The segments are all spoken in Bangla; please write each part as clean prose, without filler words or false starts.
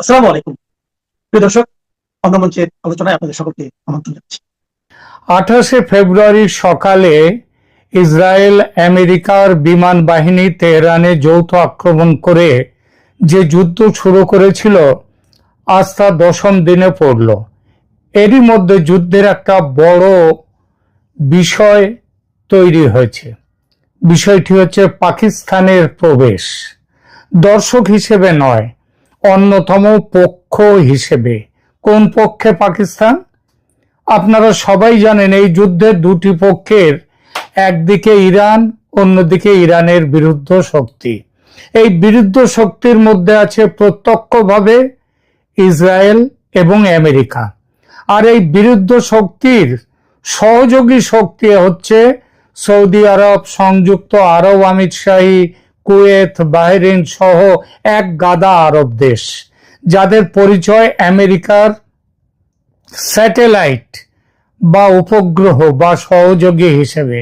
আসসালামু আলাইকুম প্রিয় দর্শক, অন্নমঞ্চের আলোচনায় আপনাদের সকলকে আমন্ত্রণ জানাচ্ছি। 28 ফেব্রুয়ারি সকালে ইসরায়েল আমেরিকার বিমান বাহিনী তেহরানে যৌথ আক্রমণ করে যে যুদ্ধ শুরু করেছিল আজ তা 10ম দিনে পড়ল। এরই মধ্যে যুদ্ধের একটা বড় বিষয় তৈরি হয়েছে। বিষয়টি হচ্ছে পাকিস্তানের প্রবেশ, দর্শক হিসেবে নয়, অন্যতম পক্ষ হিসেবে। কোন পক্ষে পাকিস্তান? আপনারা সবাই জানেন এই যুদ্ধের দুটি পক্ষের, একদিকে ইরান, অন্যদিকে ইরানের বিরুদ্ধ শক্তি। এই বিরুদ্ধ শক্তির মধ্যে আছে প্রত্যক্ষভাবে ইসরায়েল এবং আমেরিকা, আর এই বিরুদ্ধ শক্তির সহযোগী শক্তি হচ্ছে সৌদি আরব, সংযুক্ত আরব আমিরশাহী, কুয়েত, বাহরিন সহ এক গাদা আরব দেশ, যাদের পরিচয় আমেরিকার স্যাটেলাইট বা উপগ্রহ বা সহযোগী হিসেবে।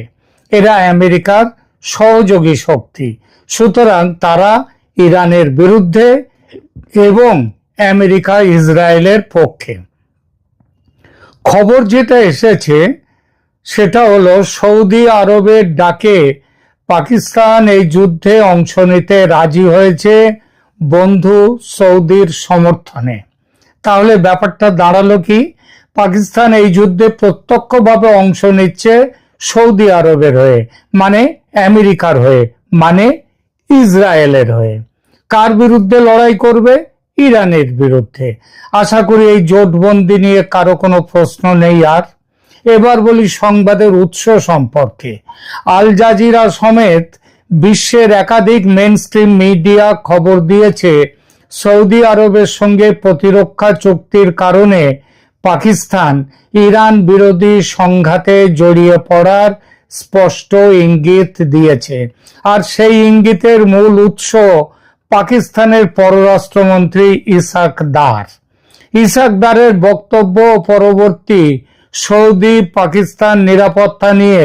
এরা আমেরিকার সহযোগী শক্তি, সুতরাং তারা ইরানের বিরুদ্ধে এবং আমেরিকা ইসরায়েলের পক্ষে। খবর যেটা এসেছে সেটা হলো সৌদি আরবের ডাকে পাকিস্তান এই যুদ্ধে অংশ নিতে রাজি হয়েছে বন্ধু সৌদির সমর্থনে। তাহলে ব্যাপারটা দাঁড়ালো কি? পাকিস্তান এই যুদ্ধে প্রত্যক্ষভাবে অংশ নিচ্ছে সৌদি আরবের হয়ে, মানে আমেরিকার হয়ে, মানে ইসরায়েলের হয়ে। কার বিরুদ্ধে লড়াই করবে? ইরানের বিরুদ্ধে। আশা করি এই জোটবন্দি নিয়ে কারো কোনো প্রশ্ন নেই। আর এবার বলি সংবাদের উৎস সম্পর্কে। আল জাজিরা সমেত বিশ্বের একাধিক মেইনস্ট্রিম মিডিয়া খবর দিয়েছে সৌদি আরবের সঙ্গে প্রতিরক্ষা চুক্তির কারণে পাকিস্তান ইরান বিরোধী সংঘাতে জড়িয়ে পড়ার স্পষ্ট ইঙ্গিত দিয়েছে। আর সেই ইঙ্গিতের মূল উৎস পাকিস্তানের পররাষ্ট্রমন্ত্রী ইসাক দার। ইসাক দারের বক্তব্য পরবর্তী সৌদি পাকিস্তান নিরাপত্তা নিয়ে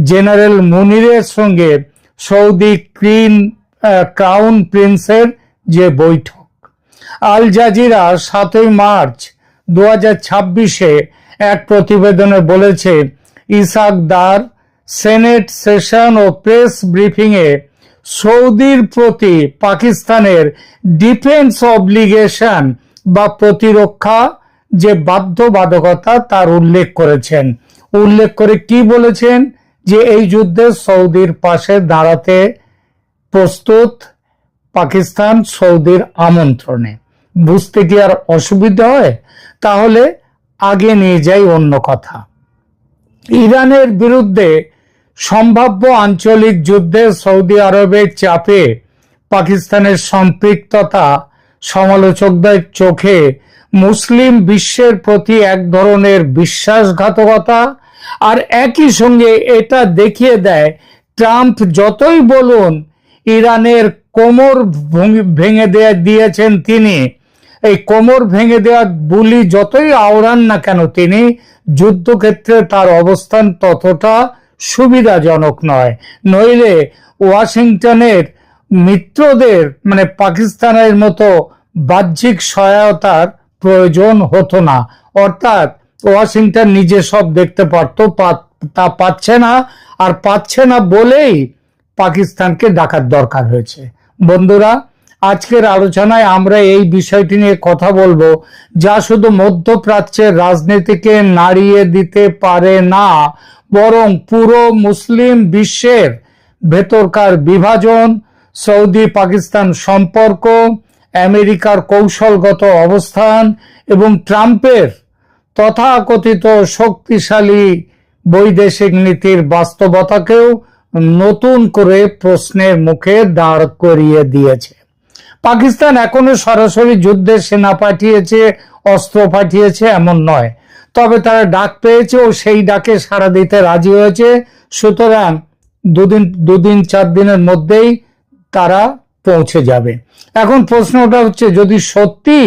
জেনারেল মুনিরের সঙ্গে সৌদি ক্রাউন প্রিন্সের যে বৈঠক। আল জাজিরা 7 মার্চ 2026 এক প্রতিবেদনে বলেছে, ইসাক দার সেনেট সেশন ও প্রেস ব্রিফিংয়ে সৌদির প্রতি পাকিস্তানের ডিফেন্স অব্লিগেশন বা প্রতিরক্ষা যে বাধ্যবাধকতা তার উল্লেখ করেছেন। উল্লেখ করে কি বলেছেন? যে এই যুদ্ধে সৌদির পাশে দাঁড়াতে প্রস্তুত পাকিস্তান সৌদির আমন্ত্রণে। বুঝতে কি আর অসুবিধা হয়? তাহলে আগে নিয়ে যাই অন্য কথা। ইরানের বিরুদ্ধে সম্ভাব্য আঞ্চলিক যুদ্ধে সৌদি আরবের চাপে পাকিস্তানের সম্পৃক্ততা সমালোচকদের চোখে মুসলিম বিশ্বের প্রতি এক ধরনের বিশ্বাসঘাতকতা, আর একই সঙ্গে এটা দেখিয়ে দেয় ট্রাম্প যতই বলুন ইরানের কোমর ভেঙে দিয়েছেন তিনি, এই কোমর ভেঙে দেওয়ার বুলি যতই আওড়ান না কেন তিনি, যুদ্ধক্ষেত্রে তার অবস্থান ততটা সুবিধাজনক নয়। নইলে ওয়াশিংটনের মিত্রদের মানে পাকিস্তানের মতো বাহ্যিক সহায়তার প্রয়োজন হতো না। অর্থাৎ ওয়াশিংটন নিজে সব দেখতে পারত, তা পাচ্ছে না, আর পাচ্ছে না বলেই পাকিস্তানকে ডাকার দরকার হয়েছে। বন্ধুরা, আজকের আলোচনায় আমরা এই বিষয়টি নিয়ে কথা বলবো, যা শুধু মধ্যপ্রাচ্যের রাজনীতিকে নাড়িয়ে দিতে পারে না, বরং পুরো মুসলিম বিশ্বের ভেতরকার বিভাজন, সৌদি পাকিস্তান সম্পর্ক, আমেরিকার কৌশলগত অবস্থান এবং ট্রাম্পের তথাকথিত শক্তিশালী বৈদেশিক নীতির বাস্তবতাকেও নতুন করে প্রশ্নের মুখে দাঁড় করিয়ে দিয়েছে। পাকিস্তান এখনো সরাসরি যুদ্ধে সেনা পাঠিয়েছে, অস্ত্র পাঠিয়েছে এমন নয়, তবে তারা ডাক পেয়েছে ও সেই ডাকে সাড়া দিতে রাজি হয়েছে। সুতরাং দুদিন 4 দিনের মধ্যেই তারা পৌঁছে যাবে। এখন প্রশ্নটা হচ্ছে, যদি সত্যি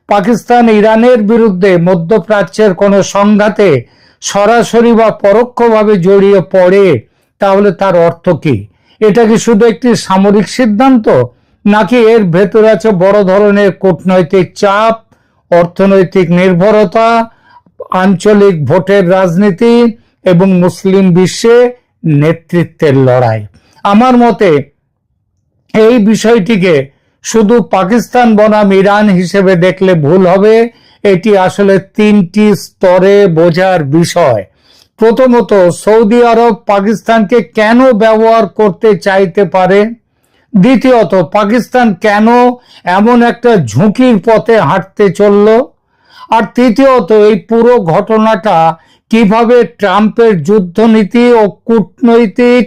পাকিস্তান ইরানের বিরুদ্ধে মধ্যপ্রাচ্যের কোনো সংঘাতে সরাসরি বা পরোক্ষভাবে জড়িয়ে পড়ে, তাহলে তার অর্থ কি? এটা কি শুধু একটি সামরিক সিদ্ধান্ত, নাকি এর ভেতরে আছে বড় ধরনের কূটনৈতিক চাপ, অর্থনৈতিক নির্ভরতা, আঞ্চলিক ভোটের রাজনীতি এবং মুসলিম বিশ্বে নেতৃত্বের লড়াই? আমার মতে এই বিষয়টিকে শুধু পাকিস্তান বনাম ইরান হিসেবে দেখলে ভুল হবে। এটি আসলে তিনটি স্তরে বোঝার বিষয়। প্রথমত, সৌদি আরব পাকিস্তানকে কেন ব্যবহার করতে চাইতে পারে? দ্বিতীয়ত, পাকিস্তান কেন এমন একটা ঝুঁকির পথে হাঁটতে চলল? আর তৃতীয়ত, এই পুরো ঘটনাটা কিভাবে ট্রাম্পের যুদ্ধনীতি ও কূটনৈতিক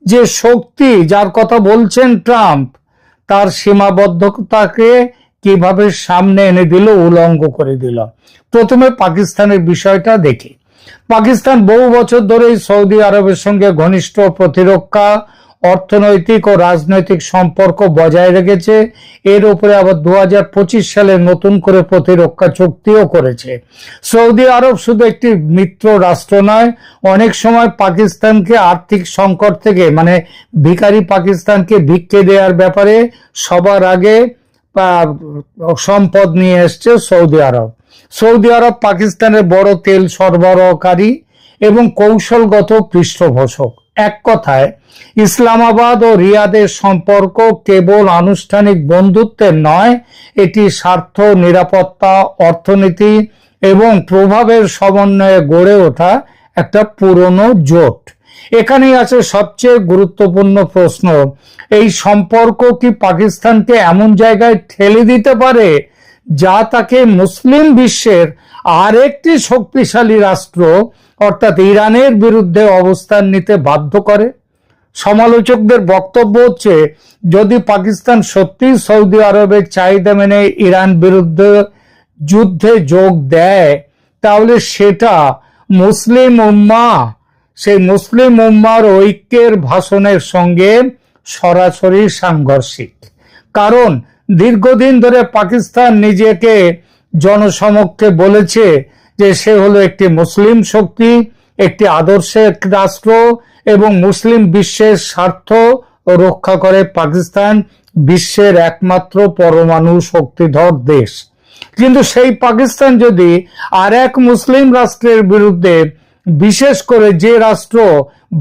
যে শক্তি যার কথা বলছেন ট্রাম্প, তার সীমাবদ্ধতাকে কিভাবে সামনে এনে দিল, উলঙ্গ করে দিল। প্রথমে পাকিস্তানের বিষয়টা দেখি। পাকিস্তান বহু বছর ধরেই সৌদি আরবের সঙ্গে ঘনিষ্ঠ প্রতিরক্ষা, অর্থনৈতিক ও রাজনৈতিক সম্পর্ক বজায় রেখেছে। এর উপরে আবার 2025 সালে নতুন করে প্রতিরক্ষা চুক্তিও করেছে। সৌদি আরব শুধু একটি মিত্র রাষ্ট্র নয়, অনেক সময় পাকিস্তানকে আর্থিক সংকট থেকে, মানে ভিখারি পাকিস্তানকে ভিক্ষে দেওয়ার ব্যাপারে সবার আগে সম্পদ নিয়ে এসছে সৌদি আরব। সৌদি আরব পাকিস্তানের বড় তেল সরবরাহকারী এবং কৌশলগত পৃষ্ঠপোষক। এক কথায়, ইসলামাবাদ ও রিয়াদের সম্পর্ক কেবল আনুষ্ঠানিক বন্ধুত্বের নয়, এটি স্বার্থ, নিরাপত্তা, অর্থনীতি এবং প্রভাবের সমন্বয়ে গড়ে ওঠা একটা পুরনো জোট। এখানেই আছে সবচেয়ে গুরুত্বপূর্ণ প্রশ্ন, এই সম্পর্ক কি পাকিস্তানকে এমন জায়গায় ঠেলে দিতে পারে যা তাকে মুসলিম বিশ্বের আরেকটি শক্তিশালী রাষ্ট্র অর্থাৎ ইরানের বিরুদ্ধে অবস্থান নিতে বাধ্য করে? সমালোচকদের বক্তব্য হচ্ছে, যদি পাকিস্তান সত্যি সৌদি আরবের চাহিদা মেনে ইরান বিরুদ্ধে যুদ্ধে যোগ দেয়, তাহলে সেটা মুসলিম উম্মার ঐক্যের ভাষণের সঙ্গে সরাসরি সাংঘর্ষিক। কারণ দীর্ঘদিন ধরে পাকিস্তান নিজেকে জনসমক্ষে বলেছে যে সে হলো একটি মুসলিম শক্তি, একটি আদর্শিক রাষ্ট্র এবং মুসলিম বিশ্বের স্বার্থ রক্ষা করে পাকিস্তান বিশ্বের একমাত্র পরমাণু শক্তিধর দেশ। কিন্তু সেই পাকিস্তান যদি আর এক মুসলিম রাষ্ট্রের বিরুদ্ধে, বিশেষ করে যে রাষ্ট্র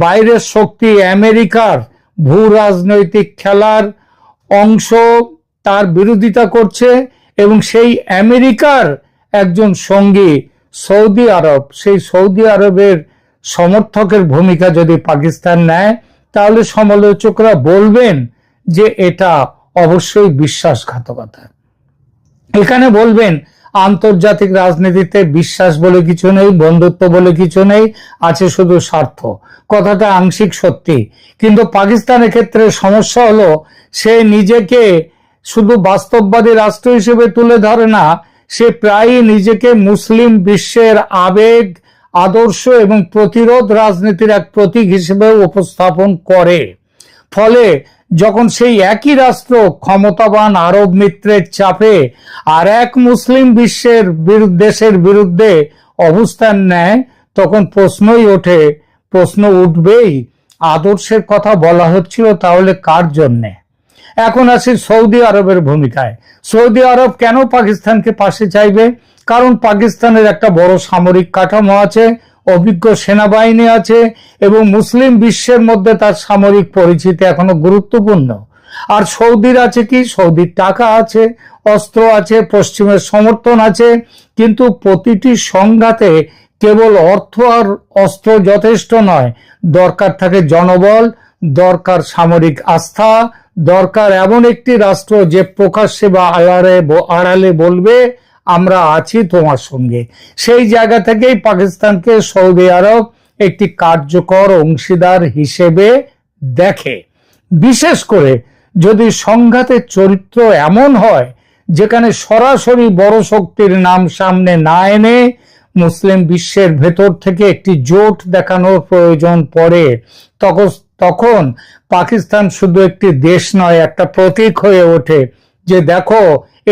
বাইরের শক্তি আমেরিকার ভূ রাজনৈতিক খেলার অংশ, তার বিরোধিতা করছে এবং সেই আমেরিকার একজন সঙ্গী সৌদি আরব, সেই সৌদি আরবের সমর্থকের ভূমিকা যদি পাকিস্তান নেয়, তাহলে সমালোচকরা বলবেন যে এটা অবশ্যই বিশ্বাসঘাতকতা। এখানে বলবেন আন্তর্জাতিক রাজনীতিতে বিশ্বাস বলে কিছু নেই, বন্ধুত্ব বলে কিছু নেই, আছে শুধু স্বার্থ। কথাটা আংশিক সত্যি, কিন্তু পাকিস্তানের ক্ষেত্রে সমস্যা হলো সে নিজেকে শুধু বাস্তববাদী রাষ্ট্র হিসেবে তুলে ধরে না, সে প্রায়ই নিজেকে মুসলিম বিশ্বের আবেগ, আদর্শ এবং প্রতিরোধ রাজনীতির এক প্রতীক হিসেবে উপস্থাপন করে। ফলে যখন সেই একই রাষ্ট্র ক্ষমতাবান আরব মিত্রের চাপে আর এক মুসলিম বিশ্বের দেশের বিরুদ্ধে অবস্থান নেয়, তখন প্রশ্ন উঠবেই, আদর্শের কথা বলা হচ্ছিল তাহলে কার জন্যে? এখন আসি সৌদি আরবের ভূমিকায়। সৌদি আরব কেন পাকিস্তানকে পাশে চাইবে? কারণ পাকিস্তানের একটা বড় সামরিক কাঠামো আছে, অভিজ্ঞ সেনাবাহিনী আছে এবং মুসলিম বিশ্বের মধ্যে তার সামরিক পরিচিতি এখনো গুরুত্বপূর্ণ। আর সৌদির আছে কি? সৌদির টাকা আছে, অস্ত্র আছে, পশ্চিমের সমর্থন আছে। কিন্তু প্রতিটি সংঘাতে কেবল অর্থ আর অস্ত্র যথেষ্ট নয়, দরকার থাকে জনবল, দরকার সামরিক আস্থা, দরকার এমন একটি রাষ্ট্র যে প্রকাশ্যে বা আড়ালে বলবে আমরা আছি তোমার সঙ্গে। সেই জায়গা থেকেই পাকিস্তানকে সৌদি আরব একটি কার্যকর অংশীদার হিসেবে দেখে। বিশেষ করে যদি সংঘাতের চরিত্র এমন হয় যেখানে সরাসরি বড় শক্তির নাম সামনে না এনে মুসলিম বিশ্বের ভেতর থেকে একটি জোট দেখানোর প্রয়োজন পড়ে, তখন পাকিস্তান শুধু একটি দেশ নয়, একটা প্রতীক হয়ে ওঠে যে দেখো,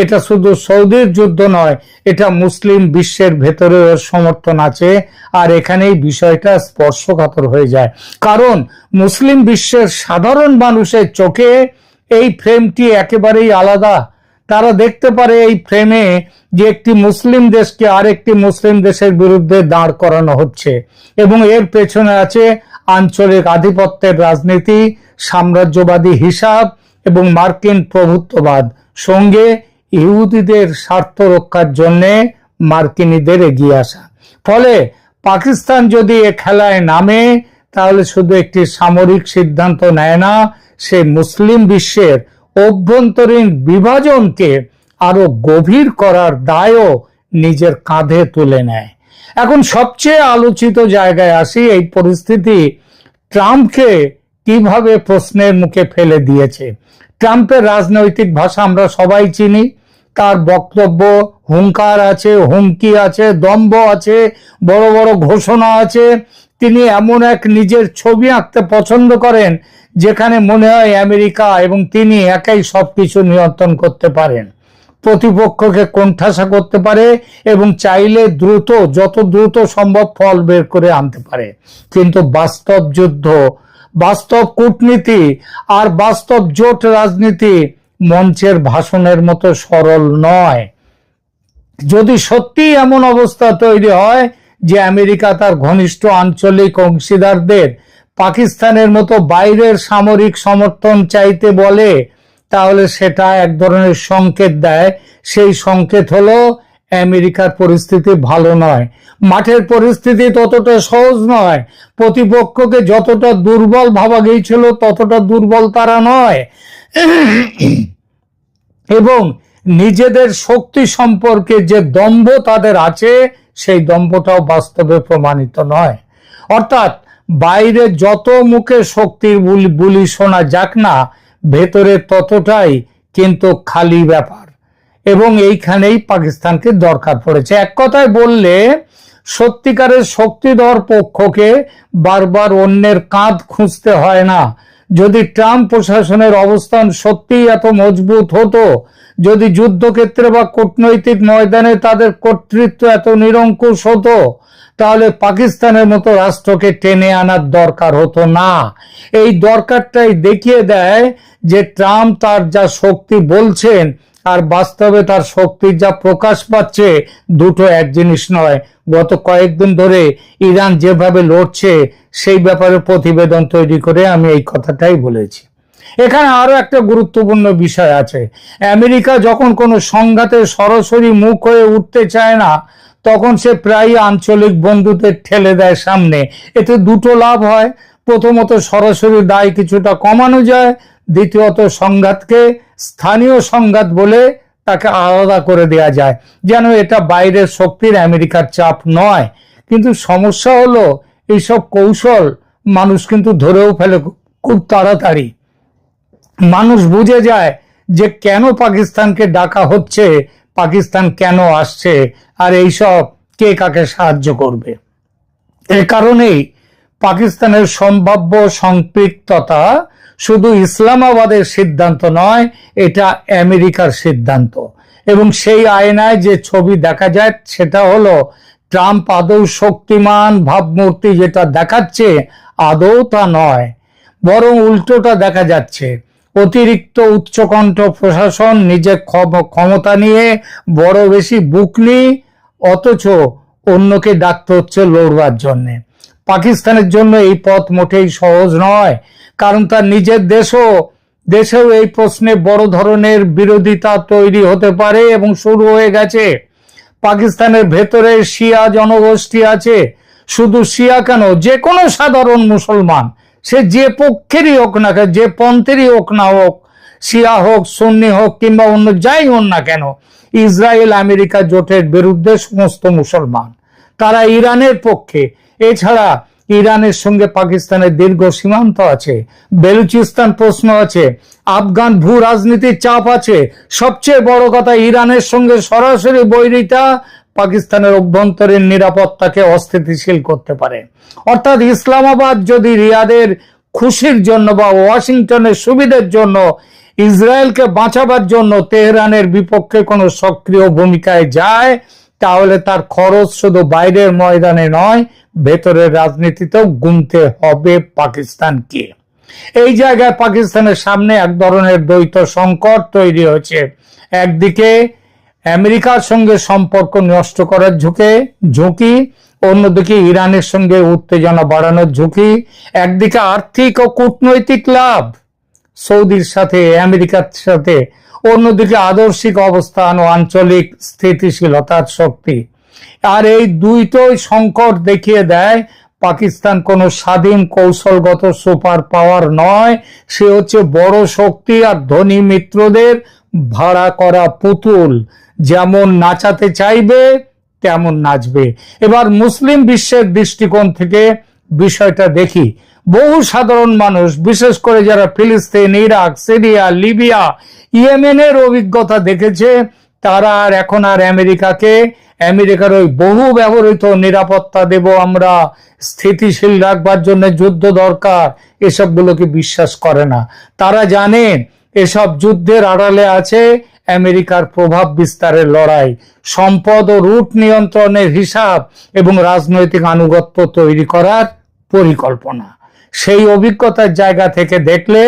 এটা শুধু সৌদির যুদ্ধ নয়, এটা মুসলিম বিশ্বের ভেতরে সমর্থন আছে। আর এখানেই বিষয়টা স্পর্শকাতর হয়ে যায়, কারণ মুসলিম বিশ্বের সাধারণ মানুষের চোখে এই ফ্রেমটি একেবারেই আলাদা। তারা দেখতে পারে এই ফ্রেমে যে একটি মুসলিম দেশকে আরেকটি মুসলিম দেশের বিরুদ্ধে দাঁড় করানো হচ্ছে এবং এর পেছনে আছে আঞ্চলিক আধিপত্যের রাজনীতি, সাম্রাজ্যবাদী হিসাব এবং মার্কিন প্রভুত্ববাদ, সঙ্গে ইহুদিদের স্বার্থ রক্ষার জন্য মার্কিনীদের এগিয়ে আসা। ফলে পাকিস্তান যদি এ খেলায় নামে তাহলে শুধু একটি সামরিক সিদ্ধান্ত নেয় না, সে মুসলিম বিশ্বের অভ্যন্তরীণ বিভাজনকে আরো গভীর করার দায়ও নিজের কাঁধে তুলে নেয়। এখন সবচেয়ে আলোচিত জায়গায় আসি, এই পরিস্থিতি ট্রাম্পকে কিভাবে প্রশ্নের মুখে ফেলে দিয়েছে। ট্রাম্পের রাজনৈতিক ভাষা আমরা সবাই চিনি। তার বক্তব্য হুঙ্কার আছে, হুমকি আছে, দম্ভ আছে, বড় বড় ঘোষণা আছে। তিনি এমন এক নিজের ছবি আঁকতে পছন্দ করেন যেখানে মনে হয় আমেরিকা এবং তিনি একাই সবকিছু নিয়ন্ত্রণ করতে পারেন, প্রতিপক্ষকে কোণঠাসা করতে পারে এবং চাইলে দ্রুত, যত দ্রুত সম্ভব ফল বের করে আনতে পারে। কিন্তু বাস্তব যুদ্ধ, বাস্তব কূটনীতি আর বাস্তব জোট রাজনীতি মঞ্চের ভাষণের মতো সরল নয়। যদি সত্যি এমন অবস্থা তৈরি হয় যে আমেরিকা তার ঘনিষ্ঠ আঞ্চলিক অংশীদারদের পাকিস্তানের মতো বাইরের সামরিক সমর্থন চাইতে বলে, তাহলে সেটা এক ধরনের সংকেত দেয়। সেই সংকেত হলো আমেরিকার পরিস্থিতি ভালো নয়, মাঠের পরিস্থিতি ততটা সহজ নয়, প্রতিপক্ষকে যতটা দুর্বল ভাবা গিয়েছিল ততটা দুর্বল তারা নয়, এবং নিজেদের শক্তি সম্পর্কে যে দম্ভ তাদের আছে সেই দম্ভটাও বাস্তবে প্রমাণিত নয়। অর্থাৎ বাইরে যত মুখে শক্তির বুলি শোনা যাক না, ভেতরে ততটাই কিন্তু খালি ব্যাপার। এবং এইখানেই পাকিস্তানকে দরকার পড়েছে। এক কথায় বললে সত্যিকারের শক্তিধর পক্ষকে বারবার অন্যের কাঁধ খুঁজতে হয় না। যদি ট্রাম্প প্রশাসনের অবস্থান সত্যিই এত মজবুত হতো, যদি যুদ্ধক্ষেত্রে বা কূটনৈতিক ময়দানে তাদের কর্তৃত্ব এত নিরঙ্কুশ হতো, তাহলে পাকিস্তানের মতো রাষ্ট্রকে টেনে আনার দরকার হতো না। এই দরকারটাই দেখিয়ে দেয় যে ট্রাম্প তার যা শক্তি বলছেন আর বাস্তবে তার শক্তির যা প্রকাশ পাচ্ছে দুটো এক জিনিস নয়। গত কয়েকদিন ধরে ইরান যেভাবে লড়ছে সেই ব্যাপারে প্রতিবেদন তৈরি করে আমি এই কথাটাই বলেছি। এখানে আরো একটা গুরুত্বপূর্ণ বিষয় আছে। আমেরিকা যখন কোনো সংঘাতে সরাসরি মুখ হয়ে উঠতে চায় না, তখন সে প্রায় আঞ্চলিক বন্ধুদের ঠেলে দেয় সামনে। এতে দুটো লাভ হয়। প্রথমত সরাসরি দায় কিছুটা কমানো যায়, দ্বিতীয়ত সংঘাতকে স্থানীয় সংঘাত বলে তাকে আলাদা করে দেয়া যায়, যেন এটা বাইরের শক্তির আমেরিকার চাপ নয়। কিন্তু সমস্যা হলো এইসব কৌশল মানুষ কিন্তু ধরেও ফেলে খুব তাড়াতাড়ি। মানুষ বুঝে যায় যে কেন পাকিস্তানকে ডাকা হচ্ছে, পাকিস্তান কেন আসছে, আর এইসব কে কাকে সাহায্য করবে। এ কারণেই পাকিস্তানের সম্ভাব্য সম্পৃক্ততা শুধু ইসলামাবাদের সিদ্ধান্ত নয়, এটা আমেরিকার সিদ্ধান্ত। এবং সেই আয়নায় যে ছবি দেখা যায় সেটা হলো ট্রাম্প আদৌ শক্তিমান ভাবমূর্তি যেটা দেখাচ্ছে আদৌ তা নয়, বরং উল্টোটা দেখা যাচ্ছে। অতিরিক্ত উচ্চকণ্ঠ প্রশাসন, নিজের ক্ষমতা নিয়ে বড় বেশি বুকনি, অথচ অন্যকে ডাকতে হচ্ছে লড়বার জন্যে। পাকিস্তানের জন্য এই পথ মোটেই সহজ নয়, কারণ তার নিজের দেশেও এই প্রশ্নে বড় ধরনের বিরোধিতা তৈরি হতে পারে এবং শুরু হয়ে গেছে। পাকিস্তানের ভেতরে শিয়া জনগোষ্ঠী আছে। শুধু শিয়া কেন, যে কোনো সাধারণ মুসলমান, সে যে পক্ষেরই হোক না কেন, যে পন্থেরই হোক না হোক, শিয়া হোক, সুন্নি হোক কিংবা অন্য যাই হোক না কেন, ইসরায়েল আমেরিকা জোটের বিরুদ্ধে সমস্ত মুসলমান। তারা ইরানের পক্ষে। এছাড়া ইরানের সঙ্গে পাকিস্তানের দীর্ঘ সীমান্ত আছে, বেলুচিস্তান প্রশ্ন আছে, আফগান ভূ রাজনীতির চাপ আছে। সবচেয়ে বড় কথা, ইরানের সঙ্গে সরাসরি বৈরিতা পাকিস্তানের অভ্যন্তরীণ নিরাপত্তাকে অস্থিতিশীল করতে পারে। অর্থাৎ ইসলামাবাদ যদি রিয়াদের খুশির জন্য বা ওয়াশিংটনের সুবিধার জন্য, ইসরায়েলকে বাঁচাবার জন্য তেহরানের বিপক্ষে কোনো সক্রিয় ভূমিকায় যায়, তাহলে তার খরচ শুধু বাইরের ময়দানে নয়, ভেতরের রাজনীতিতেও গুনতে হবে পাকিস্তানকে। এই জায়গায় পাকিস্তানের সামনে এক ধরনের দ্বৈত সংকট তৈরি হয়েছে। একদিকে আমেরিকার সঙ্গে সম্পর্ক নষ্ট করার ঝুঁকি, অন্যদিকে ইরানের সঙ্গে উত্তেজনা বাড়ানোর ঝুঁকি। একদিকে আর্থিক ও কূটনৈতিক লাভ সৌদির সাথে, আমেরিকার সাথে, অন্যদিকে আদর্শিক অবস্থান ও আঞ্চলিক স্থিতিশীলতার শক্তি। আর এই দুইটাই সংকট দেখিয়ে দেয় পাকিস্তান কোনো স্বাধীন কৌশলগত সুপার পাওয়ার নয়, সে হচ্ছে বড় শক্তি আর ধনী মিত্রদের ভাড়া করা পুতুল। যেমন নাচাতে চাইবে তেমন নাচবে। এবার মুসলিম বিশ্বের দৃষ্টিকোণ থেকে বিষয়টা দেখি। বহু সাধারণ মানুষ, বিশেষ করে যারা ফিলিস্তিন, ইরাক, সিরিয়া, লিবিয়া, ইয়েমেনের অভিজ্ঞতা দেখেছে, তারা এখন আর আমেরিকার ওই বহু ব্যবহৃত নিরাপত্তা দেব আমরা, স্থিতিশীল রাখবার জন্য যুদ্ধ দরকার, এসবগুলোকে বিশ্বাস করে না। তারা জানে এসব যুদ্ধের আড়ালে আছে আমেরিকার প্রভাব বিস্তারের লড়াই, সম্পদ ও রুট নিয়ন্ত্রণের হিসাব এবং রাজনৈতিক আনুগত্য তৈরি করার পরিকল্পনা। সেই অভিজ্ঞতার জায়গা থেকে দেখলে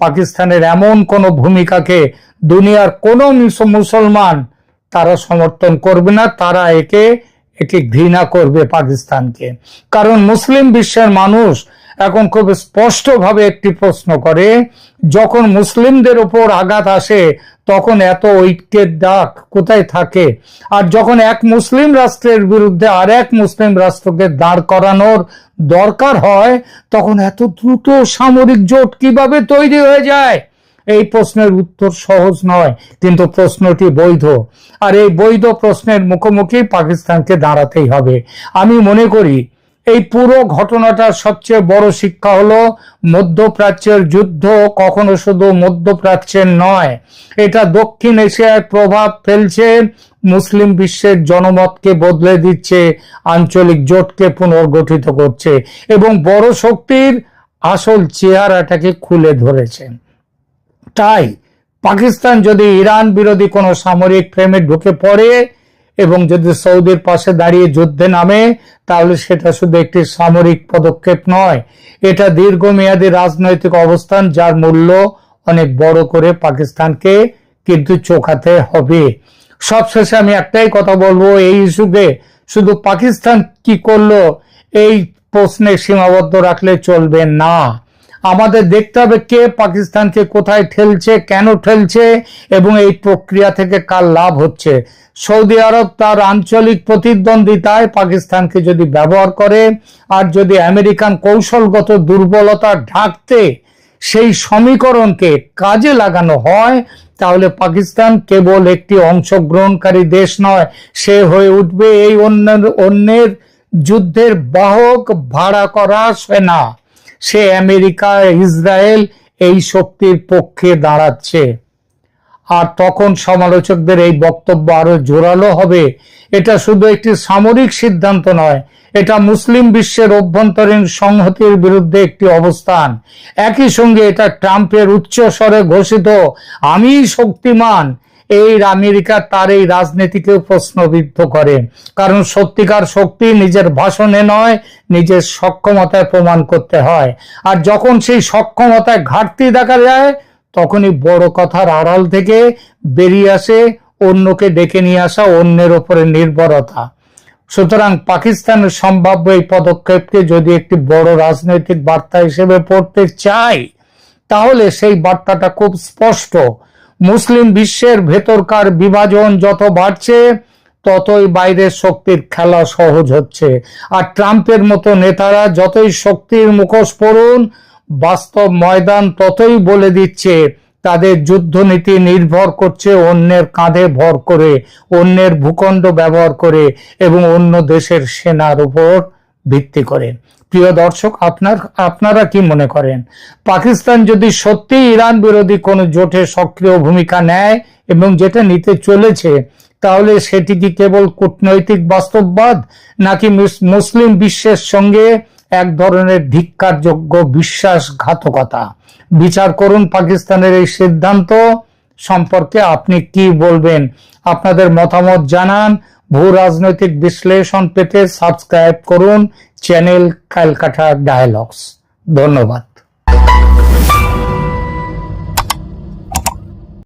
পাকিস্তানের এমন কোনো ভূমিকাকে দুনিয়ার কোনো মুসলমান তারা সমর্থন করবে না, তারা একে ঘৃণা করবে পাকিস্তানকে। কারণ মুসলিম বিশ্বের মানুষ এখন খুব স্পষ্টভাবে একটি প্রশ্ন করে, যখন মুসলিমদের উপর আঘাত আসে তখন এত ঐক্যের ডাক কোথায় থাকে? আর যখন এক মুসলিম রাষ্ট্রের বিরুদ্ধে আর এক মুসলিম রাষ্ট্রকে দাঁড় করানোর দরকার হয়, তখন এত দ্রুত সামরিক জোট কিভাবে তৈরি হয়ে যায়? এই প্রশ্নের উত্তর সহজ নয়, কিন্তু প্রশ্নটি বৈধ। আর এই বৈধ প্রশ্নের মুখোমুখি পাকিস্তানকে দাঁড়াতেই হবে। আমি মনে করি এই পুরো ঘটনাটার সবচেয়ে বড় শিক্ষা হলো, মধ্যপ্রাচ্যের যুদ্ধ কখনো শুধু মধ্যপ্রাচ্যের নয়, এটা দক্ষিণ এশিয়ায় প্রভাব ফেলছে, মুসলিম বিশ্বের জনমতকে বদলে দিচ্ছে, আঞ্চলিক জোটকে পুনর্গঠিত করছে এবং বড় শক্তির আসল চেহারাটাকে খুলে ধরেছে। তাই পাকিস্তান যদি ইরান বিরোধী কোনো সামরিক ফ্রেমে ঢুকে পড়ে এবং যদি সৌদির পাশে দাঁড়িয়ে যুদ্ধে নামে, তাহলে সেটা শুধু একটি সামরিক পদক্ষেপ নয়, এটা দীর্ঘমেয়াদী রাজনৈতিক অবস্থান, যার মূল্য অনেক বড় করে পাকিস্তানকে কিন্তু চোকাতে হবে। সবশেষে আমি একটাই কথা বলবো, এই ইস্যুকে শুধু পাকিস্তান কি করলো এই প্রশ্নে সীমাবদ্ধ রাখলে চলবে না। আমাদের দেখতে হবে কে পাকিস্তানকে কোথায় ঠেলছে, কেন ঠেলছে এবং এই প্রক্রিয়া থেকে কার লাভ হচ্ছে। সৌদি আরব তার আঞ্চলিক প্রতিদ্বন্দ্বিতায় পাকিস্তানকে যদি ব্যবহার করে, আর যদি আমেরিকান কৌশলগত দুর্বলতা ঢাকতে সেই সমীকরণকে কাজে লাগানো হয়, তাহলে পাকিস্তান কেবল একটি অংশগ্রহণকারী দেশ নয়, সে হয়ে উঠবে এই অন্যের যুদ্ধের বাহক, ভাড়া করা সেনা। সে আমেরিকা, ইসরায়েল এই শক্তির পক্ষে দাঁড়াচ্ছে। আর তখন সমালোচকদের এই বক্তব্য আরো জোরালো হবে। এটা শুধু একটি সামরিক সিদ্ধান্ত নয়, এটা মুসলিম বিশ্বের অভ্যন্তরীণ সংহতির বিরুদ্ধে একটি অবস্থান। একই সঙ্গে এটা ট্রাম্পের উচ্চ স্বরে ঘোষিত আমি শক্তিমান, এই আমেরিকা তার এই রাজনীতিকেও প্রশ্নবিদ্ধ করে। কারণ সত্যিকার শক্তি নিজের ভাষণে নয়, নিজের সক্ষমতায় প্রমাণ করতে হয়। আর যখন সেই সক্ষমতায় ঘাটতি দেখা যায়, তখনই বড় কথার আড়াল থেকে বেরিয়ে আসে অন্যকে ডেকে নিয়ে আসা, অন্যের উপরে নির্ভরতা। সুতরাং পাকিস্তানের সম্ভাব্য এই পদক্ষেপকে যদি একটি বড় রাজনৈতিক বার্তা হিসেবে পড়তে চাই, তাহলে সেই বার্তাটা খুব স্পষ্ট। মুসলিম বিশ্বের ভেতরকার বিভাজন যত বাড়ছে, ততই বাইরের শক্তির খেলা সহজ হচ্ছে। আর ট্রাম্পের মতো নেতারা যতই শক্তির মুখোশ পরুন, বাস্তব ময়দান ততই বলে দিচ্ছে তাদের যুদ্ধনীতি নির্ভর করছে অন্যের কাঁধে ভর করে, অন্যের ভূখণ্ড ব্যবহার করে এবং অন্য দেশের সেনার উপর ভিত্তি করে। প্রিয় দর্শক, আপনারা কি মনে করেন? পাকিস্তান যদি সত্যি ইরান বিরোধী কোনো জোটে সক্রিয় ভূমিকা নেয় এবং যেটা নিতে চলেছে, তাহলে সেটি কি কেবল কূটনৈতিক বাস্তববাদ, নাকি মুসলিম বিশ্বের সঙ্গে এক ধরনের ধিক্কারযোগ্য বিশ্বাসঘাতকতা? বিচার করুন পাকিস্তানের এই সিদ্ধান্ত সম্পর্কে আপনি কি বলবেন? আপনাদের মতামত জানান। ভূ রাজনৈতিক বিশ্লেষণ পেতে সাবস্ক্রাইব করুন চ্যানেল ক্যালকাটা ডায়ালগস। ধন্যবাদ।